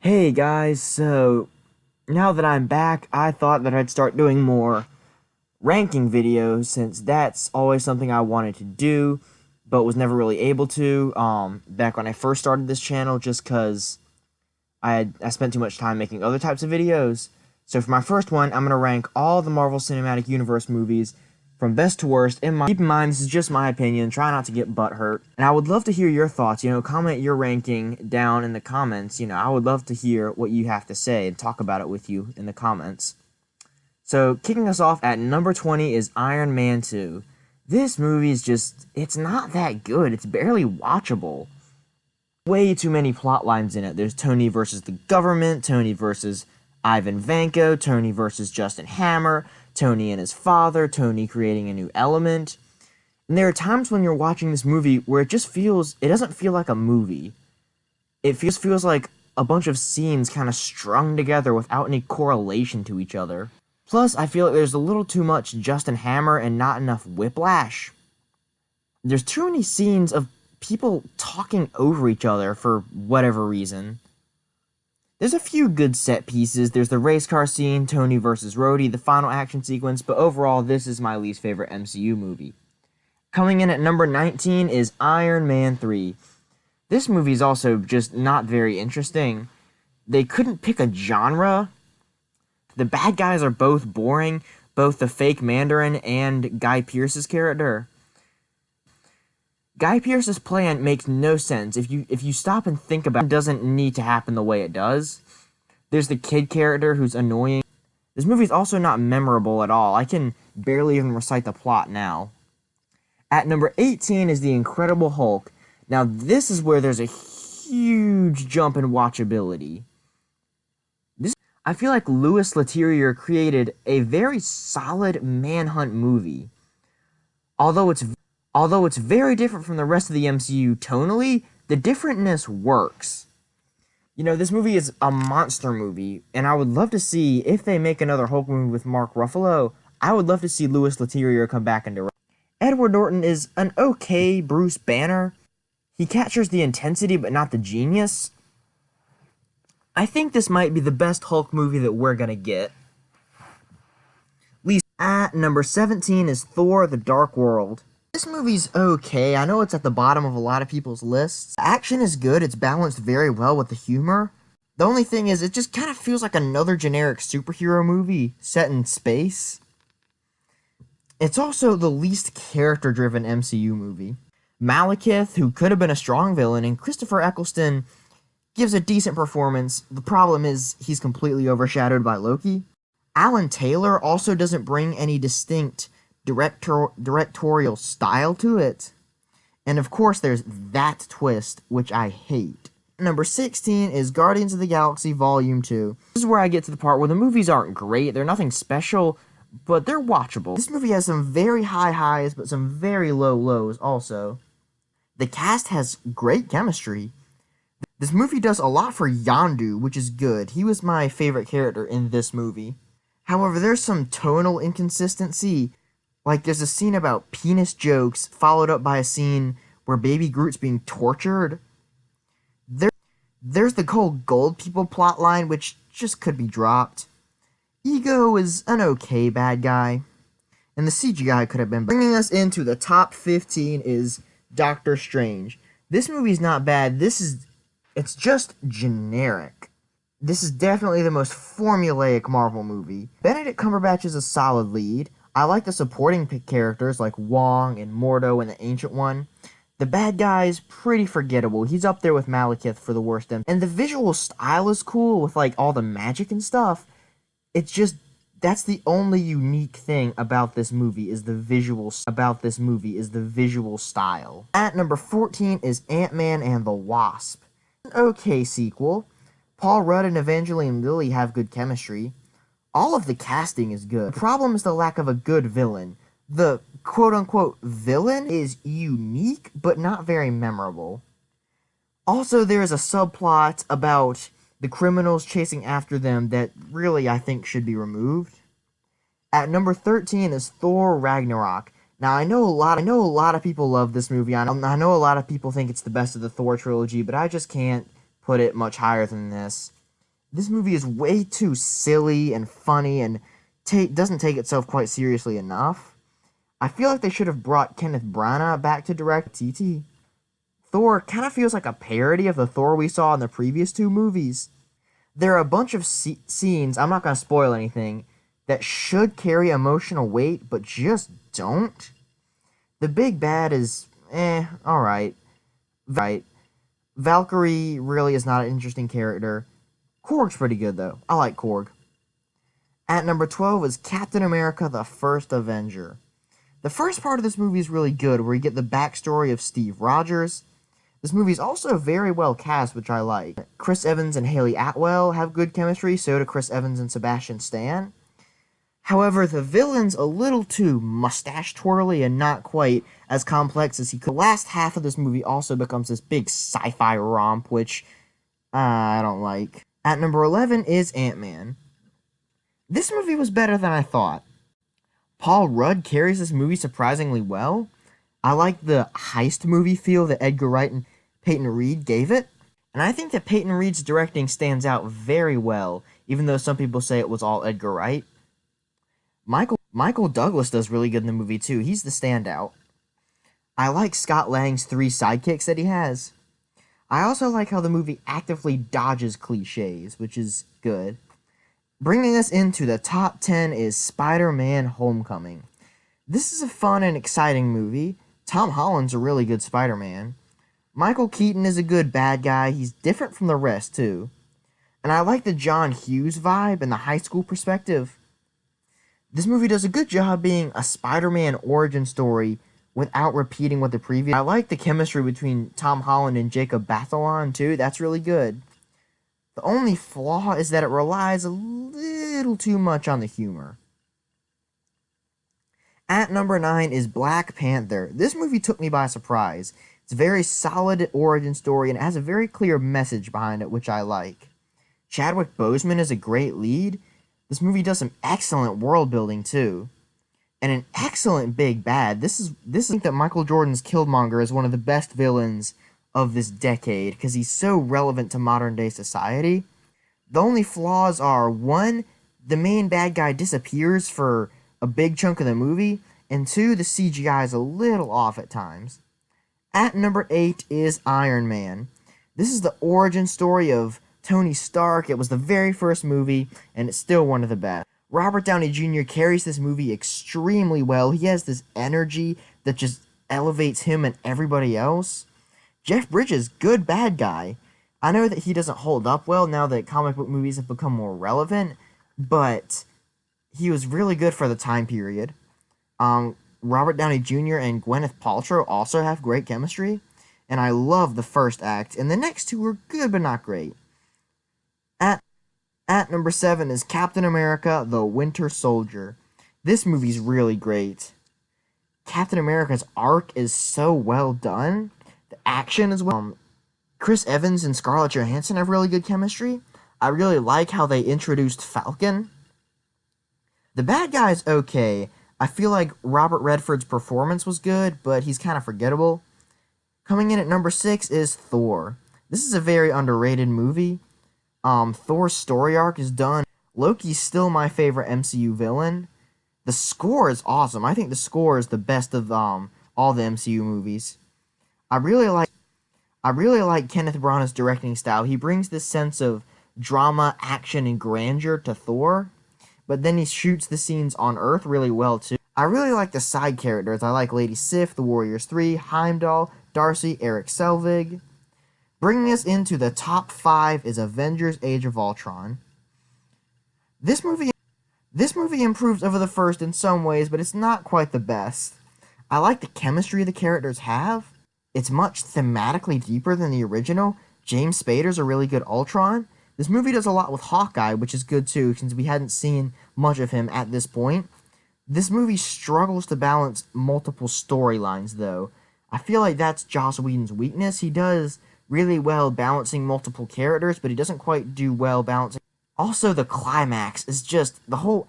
Hey guys, so now that I'm back, I thought that I'd start doing more ranking videos since that's always something I wanted to do, but was never really able to, back when I first started this channel just because I spent too much time making other types of videos. So for my first one, I'm going to rank all the Marvel Cinematic Universe movies from best to worst. Keep in mind, this is just my opinion. Try not to get butthurt. And I would love to hear your thoughts. Comment your ranking down in the comments. I would love to hear what you have to say and talk about it with you in the comments. So, kicking us off at number 20 is Iron Man 2. This movie is it's not that good. It's barely watchable. Way too many plot lines in it. There's Tony versus the government, Tony versus Ivan Vanko, Tony versus Justin Hammer, Tony and his father, Tony creating a new element. And there are times when you're watching this movie where it doesn't feel like a movie. It feels like a bunch of scenes kind of strung together without any correlation to each other. Plus, I feel like there's a little too much Justin Hammer and not enough Whiplash. There's too many scenes of people talking over each other for whatever reason. There's a few good set pieces. There's the race car scene, Tony versus Rhodey, the final action sequence, but overall, this is my least favorite MCU movie. Coming in at number 19 is Iron Man 3. This movie is also just not very interesting. They couldn't pick a genre. The bad guys are both boring, both the fake Mandarin and Guy Pearce's character. Guy Pearce's plan makes no sense. If you stop and think about it, it doesn't need to happen the way it does. There's the kid character who's annoying. This movie's also not memorable at all. I can barely even recite the plot now. At number 18 is The Incredible Hulk. Now this is where there's a huge jump in watchability. I feel like Louis Leterrier created a very solid manhunt movie. Although it's very different from the rest of the MCU tonally, the differentness works. This movie is a monster movie, and I would love to see, if they make another Hulk movie with Mark Ruffalo, I would love to see Louis Leterrier come back and direct. Edward Norton is an okay Bruce Banner. He captures the intensity, but not the genius. I think this might be the best Hulk movie that we're gonna get. At number 17 is Thor: The Dark World. This movie's okay. I know it's at the bottom of a lot of people's lists. The action is good. It's balanced very well with the humor. The only thing is, it just kind of feels like another generic superhero movie set in space. It's also the least character-driven MCU movie. Malekith, who could have been a strong villain, and Christopher Eccleston gives a decent performance. The problem is, he's completely overshadowed by Loki. Alan Taylor also doesn't bring any distinct directorial style to it. And of course, there's that twist, which I hate. Number 16 is Guardians of the Galaxy Volume 2. This is where I get to the part where the movies aren't great, they're nothing special, but they're watchable. This movie has some very high highs, but some very low lows also. The cast has great chemistry. This movie does a lot for Yondu, which is good. He was my favorite character in this movie. However, there's some tonal inconsistency. Like, there's a scene about penis jokes, followed up by a scene where Baby Groot's being tortured. There's the whole gold people plotline, which just could be dropped. Ego is an okay bad guy. And the CGI could have been better. Bringing us into the top 15 is Doctor Strange. This movie's not bad. It's just generic. This is definitely the most formulaic Marvel movie. Benedict Cumberbatch is a solid lead. I like the supporting characters like Wong and Mordo and the Ancient One. The bad guy's pretty forgettable. He's up there with Malekith for the worst. And the visual style is cool with like all the magic and stuff. It's just, that's the only unique thing about this movie is the visual style. At number 14 is Ant-Man and the Wasp. An okay sequel. Paul Rudd and Evangeline Lilly have good chemistry. All of the casting is good. The problem is the lack of a good villain. The quote-unquote villain is unique, but not very memorable. Also, there is a subplot about the criminals chasing after them that really, I think, should be removed. At number 13 is Thor: Ragnarok. Now, I know a lot of people love this movie. I know a lot of people think it's the best of the Thor trilogy, but I just can't put it much higher than this. This movie is way too silly and funny and doesn't take itself quite seriously enough. I feel like they should have brought Kenneth Branagh back to direct TT. Thor kind of feels like a parody of the Thor we saw in the previous two movies. There are a bunch of scenes, I'm not going to spoil anything, that should carry emotional weight, but just don't. The big bad is, alright. Right. Valkyrie really is not an interesting character. Korg's pretty good, though. I like Korg. At number 12 is Captain America the First Avenger. The first part of this movie is really good, where you get the backstory of Steve Rogers. This movie is also very well cast, which I like. Chris Evans and Haley Atwell have good chemistry, so do Chris Evans and Sebastian Stan. However, the villain's a little too mustache twirly and not quite as complex as he could. The last half of this movie also becomes this big sci-fi romp, which I don't like. At number 11 is Ant-Man. This movie was better than I thought. Paul Rudd carries this movie surprisingly well. I like the heist movie feel that Edgar Wright and Peyton Reed gave it. And I think that Peyton Reed's directing stands out very well, even though some people say it was all Edgar Wright. Michael Douglas does really good in the movie too. He's the standout. I like Scott Lang's 3 sidekicks that he has. I also like how the movie actively dodges cliches, which is good. Bringing us into the top 10 is Spider-Man Homecoming. This is a fun and exciting movie. Tom Holland's a really good Spider-Man. Michael Keaton is a good bad guy. He's different from the rest, too. And I like the John Hughes vibe and the high school perspective. This movie does a good job being a Spider-Man origin story without repeating what the previous... I like the chemistry between Tom Holland and Jacob Batalon, too. That's really good. The only flaw is that it relies a little too much on the humor. At number 9 is Black Panther. This movie took me by surprise. It's a very solid origin story and it has a very clear message behind it, which I like. Chadwick Boseman is a great lead. This movie does some excellent world building too. And an excellent big bad. I think that Michael Jordan's Killmonger is one of the best villains of this decade because he's so relevant to modern day society. The only flaws are, 1, the main bad guy disappears for a big chunk of the movie, and 2, the CGI is a little off at times. At number 8 is Iron Man. This is the origin story of Tony Stark. It was the very first movie, and it's still one of the best. Robert Downey Jr. carries this movie extremely well. He has this energy that just elevates him and everybody else. Jeff Bridges, good bad guy. I know that he doesn't hold up well now that comic book movies have become more relevant, but he was really good for the time period. Robert Downey Jr. and Gwyneth Paltrow also have great chemistry, and I love the first act, and the next two were good but not great. At number 7 is Captain America, The Winter Soldier. This movie's really great. Captain America's arc is so well done. The action is well. Chris Evans and Scarlett Johansson have really good chemistry. I really like how they introduced Falcon. The bad guy's okay. I feel like Robert Redford's performance was good, but he's kind of forgettable. Coming in at number 6 is Thor. This is a very underrated movie. Thor's story arc is done. Loki's still my favorite MCU villain. The score is awesome. I think the score is the best of all the MCU movies. I really like Kenneth Branagh's directing style. He brings this sense of drama, action, and grandeur to Thor, but then he shoots the scenes on Earth really well too. I really like the side characters. I like Lady Sif, the Warriors 3, Heimdall, Darcy, Eric Selvig. Bringing us into the top 5 is Avengers Age of Ultron. This movie improves over the first in some ways, but it's not quite the best. I like the chemistry the characters have. It's much thematically deeper than the original. James Spader's a really good Ultron. This movie does a lot with Hawkeye, which is good too, since we hadn't seen much of him at this point. This movie struggles to balance multiple storylines, though. I feel like that's Joss Whedon's weakness. He does really well balancing multiple characters, but he doesn't quite do well balancing. Also, the climax is just, the whole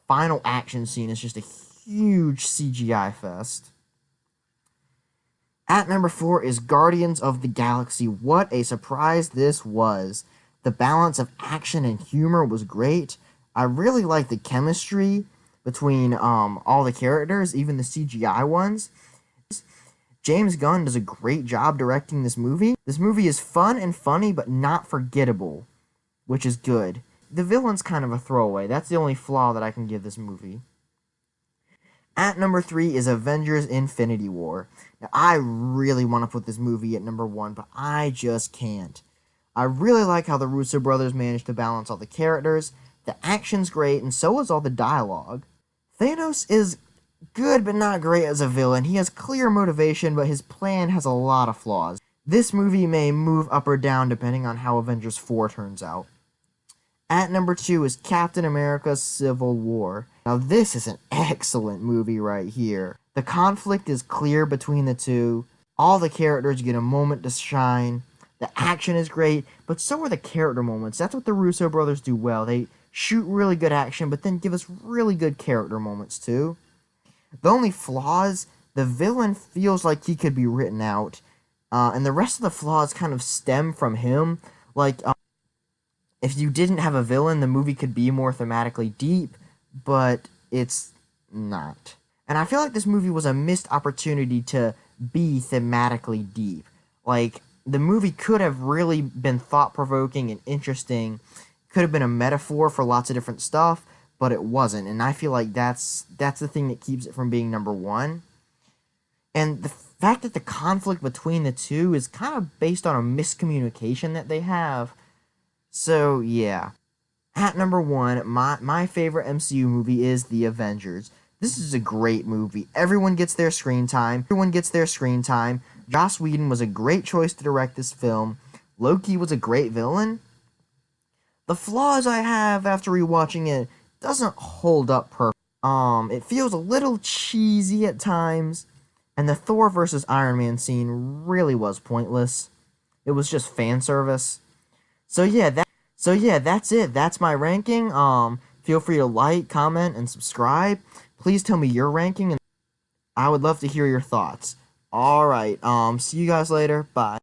final action scene is just a huge CGI fest. At number 4 is Guardians of the Galaxy. What a surprise this was. The balance of action and humor was great. I really liked the chemistry between all the characters, even the CGI ones. James Gunn does a great job directing this movie. This movie is fun and funny, but not forgettable, which is good. The villain's kind of a throwaway. That's the only flaw that I can give this movie. At number 3 is Avengers Infinity War. Now, I really want to put this movie at number 1, but I just can't. I really like how the Russo brothers managed to balance all the characters. The action's great, and so is all the dialogue. Thanos is good but not great as a villain. He has clear motivation, but his plan has a lot of flaws. This movie may move up or down depending on how Avengers 4 turns out. At number 2 is Captain America Civil War. Now this is an excellent movie right here. The conflict is clear between the two. All the characters get a moment to shine. The action is great, but so are the character moments. That's what the Russo brothers do well. They shoot really good action, but then give us really good character moments too. The only flaws, the villain feels like he could be written out, and the rest of the flaws kind of stem from him. Like, if you didn't have a villain, the movie could be more thematically deep, but it's not. And I feel like this movie was a missed opportunity to be thematically deep. Like, the movie could have really been thought-provoking and interesting, could have been a metaphor for lots of different stuff, but it wasn't, and I feel like that's the thing that keeps it from being number 1. And the fact that the conflict between the two is kind of based on a miscommunication that they have. So, yeah. At number 1, my favorite MCU movie is The Avengers. This is a great movie. Everyone gets their screen time. Joss Whedon was a great choice to direct this film. Loki was a great villain. The flaws I have after rewatching it doesn't hold up perfectly. It feels a little cheesy at times, and the Thor versus Iron Man scene really was pointless. It was just fan service. So yeah, that's it. That's my ranking. Feel free to like, comment, and subscribe. Please tell me your ranking, and I would love to hear your thoughts. Alright, see you guys later. Bye.